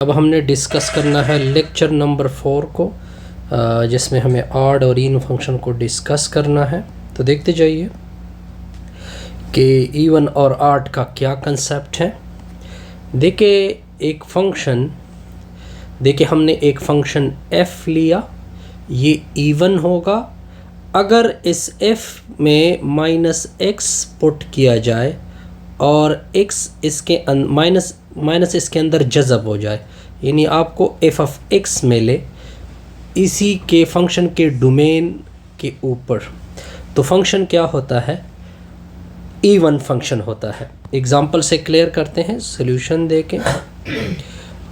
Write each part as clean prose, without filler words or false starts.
अब हमने डिस्कस करना है लेक्चर नंबर 4 को, जिसमें हमें ऑड और इवन फंक्शन को डिस्कस करना है। तो देखते जाइए कि इवन और ऑड का क्या कंसेप्ट है। देखिए हमने एक फंक्शन f लिया, ये इवन होगा अगर इस f में -x पुट किया जाए और x इसके माइनस इसके अंदर जज़ब हो जाए, यानी आपको f ऑफ x मिले इसी के फंक्शन के डोमेन के ऊपर, तो फंक्शन क्या होता है? इवन फंक्शन होता है। एग्जाम्पल से क्लियर करते हैं, सॉल्यूशन देके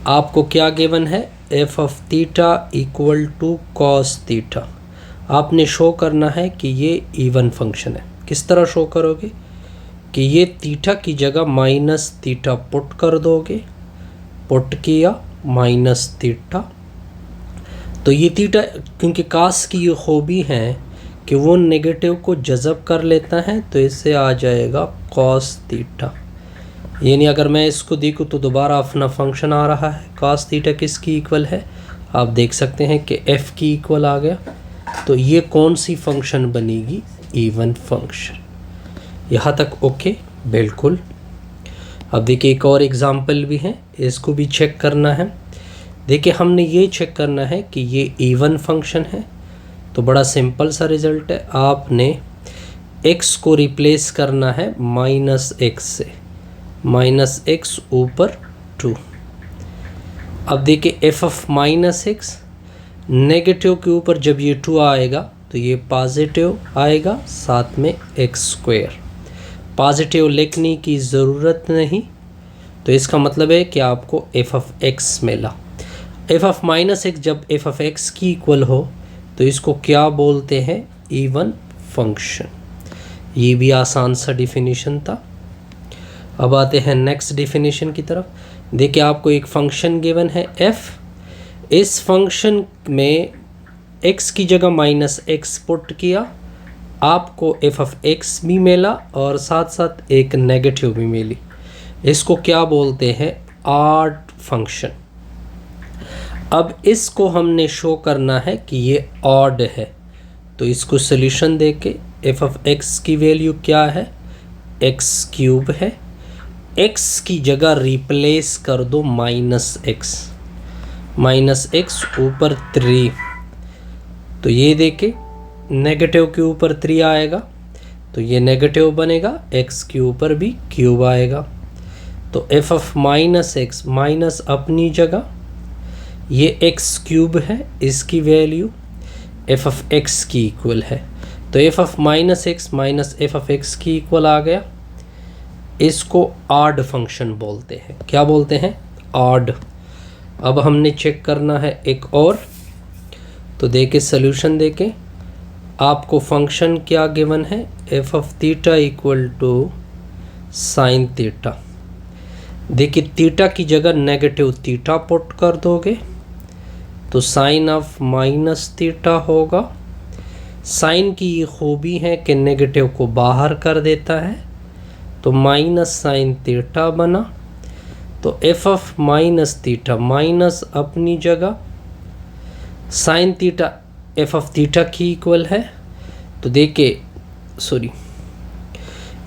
आपको क्या गिवन है? f of theta equal to cos theta. आपने शो करना है कि ये इवन फंक्शन है। किस तरह शो करोगे? कि ये थीटा की जगह माइनस थीटा पुट कर दोगे, पुट किया माइनस थीटा, तो ये थीटा क्योंकि कास की ये खूबी है कि वो नेगेटिव को जज़ब कर लेता है, तो इससे आ जाएगा कॉस थीटा। यानी अगर मैं इसको देखूँ तो दोबारा अपना फंक्शन आ रहा है। कॉस थीटा किसकी इक्वल है? आप देख सकते हैं कि f की इक्वल आ गया। तो ये कौन सी फंक्शन बनेगी? Even function. यहाँ तक ओके? बिल्कुल। अब देखिए एक और एग्ज़ाम्पल भी है, इसको भी चेक करना है। देखिए हमने ये चेक करना है कि ये इवन फंक्शन है, तो बड़ा सिंपल सा रिज़ल्ट है। आपने x को रिप्लेस करना है -x से, -x ऊपर 2। अब देखिए f ऑफ -x नेगेटिव के ऊपर जब ये 2 आएगा तो ये पॉजिटिव आएगा, साथ में x²। पॉजिटिव लिखने की ज़रूरत नहीं, तो इसका मतलब है कि आपको f ऑफ x मिला। f ऑफ -x जब f ऑफ x की इक्वल हो तो इसको क्या बोलते हैं? Even function. ये भी आसान सा डिफिनीशन था। अब आते हैं नेक्स्ट डिफिनीशन की तरफ। देखिए आपको एक फंक्शन गिवन है f, इस फंक्शन में x की जगह -x पुट किया, आपको f ऑफ x भी मिला और साथ साथ एक नेगेटिव भी मिली। इसको क्या बोलते हैं? Odd function. अब इसको हमने शो करना है कि ये ऑड है, तो इसको सॉल्यूशन देके f ऑफ x की वैल्यू क्या है? x³ है। x की जगह रिप्लेस कर दो -x ऊपर 3, तो ये देखे नेगेटिव के ऊपर 3 आएगा तो ये नेगेटिव बनेगा, x के ऊपर भी क्यूब आएगा। तो f ऑफ -x माइनस अपनी जगह, ये x³ है, इसकी वैल्यू f ऑफ x की इक्वल है, तो f of -x minus f of x की इक्वल आ गया। इसको ऑड फंक्शन बोलते हैं। क्या बोलते हैं? ऑड। अब हमने चेक करना है एक और, तो देखे सॉल्यूशन देके आपको फंक्शन क्या गिवन है? f of theta equal to sine theta. देखिए थीटा की जगह नेगेटिव थीटा पुट कर दोगे तो साइन ऑफ -थीटा होगा। साइन की ये खूबी है कि नेगेटिव को बाहर कर देता है, तो -sin थीटा बना। तो f ऑफ -थीटा माइनस अपनी जगह, sine theta f of theta की इक्वल है, तो देखिए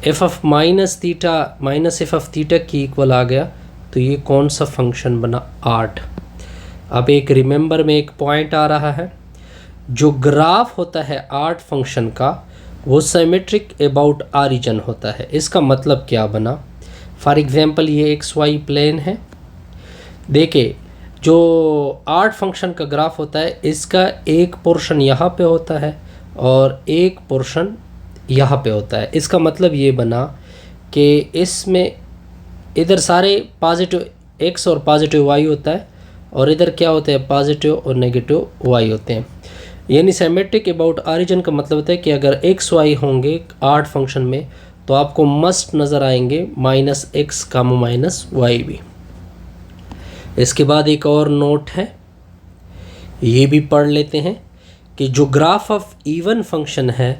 f of -theta minus f of theta की इक्वल आ गया, तो ये कौन सा फंक्शन बना? ऑड। अब एक रिमेंबर में एक पॉइंट आ रहा है, जो ग्राफ होता है ऑड फंक्शन का वो सिमेट्रिक अबाउट ऑरिजिन होता है। इसका मतलब क्या बना? फॉर एग्जांपल ये xy प्लेन है। देखिए जो ऑड फंक्शन का ग्राफ होता है, इसका एक पोर्शन यहाँ पे होता है और एक पोर्शन यहाँ पे होता है। इसका मतलब ये बना कि इसमें इधर सारे पॉजिटिव x और पॉजिटिव y होता है और इधर क्या होता है? पॉजिटिव और नेगेटिव y होते हैं। यानी सिमेट्रिक अबाउट ऑरिजिन का मतलब होता है कि अगर x y होंगे ऑड फंक्शन में तो आपको मस्ट नज़र आएंगे -x, -y भी। इसके बाद एक और नोट है, ये भी पढ़ लेते हैं कि जो ग्राफ ऑफ इवन फंक्शन है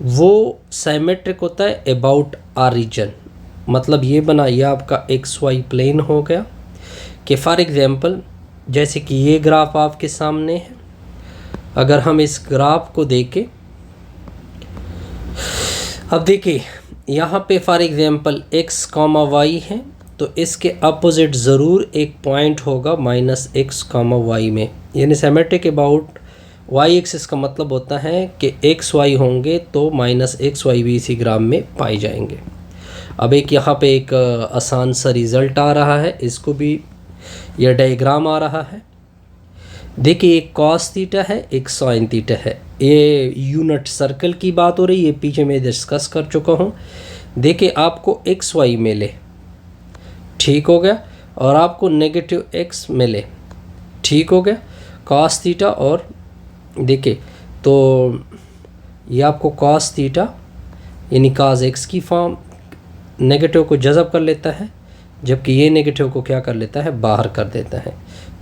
वो सिमेट्रिक होता है अबाउट ऑरिजिन। मतलब ये बना, ये आपका XY प्लेन हो गया कि फॉर एग्ज़ाम्पल जैसे कि ये ग्राफ आपके सामने है, अगर हम इस ग्राफ को देखें, अब देखिए यहाँ पे for example x comma y है, तो इसके अपोजिट ज़रूर एक पॉइंट होगा -x कामा वाई में, यानी सिमेट्रिक अबाउट वाई एक्सिस का मतलब होता है कि एक्स वाई होंगे तो -x वाई भी इसी ग्राफ में पाए जाएंगे। अब एक यहाँ पे एक आसान सा रिज़ल्ट आ रहा है, इसको भी यह डायग्राम आ रहा है। देखिए एक कॉस थीटा है, एक साइन थीटा है। ये यूनिट सर्कल की बात हो रही है, ये पीछे मैं डिस्कस कर चुका हूँ। देखिए आपको एक्स वाई मिले, ठीक हो गया, और आपको नेगेटिव एक्स मिले, ठीक हो गया, कॉस थीटा। और देखिए तो ये आपको कॉस थीटा यानी काज एक्स की फॉर्म नेगेटिव को जज़ब कर लेता है, जबकि ये नेगेटिव को क्या कर लेता है, बाहर कर देता है।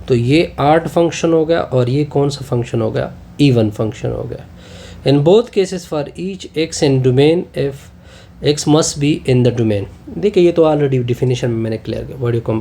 तो ये आड फंक्शन हो गया और ये कौन सा फंक्शन हो गया, इवन फंक्शन हो गया। In both cases for each x in domain F x must be in the domain. देखिए ये तो ऑलरेडी डिफिनीशन में मैंने क्लियर किया, व्हाट यू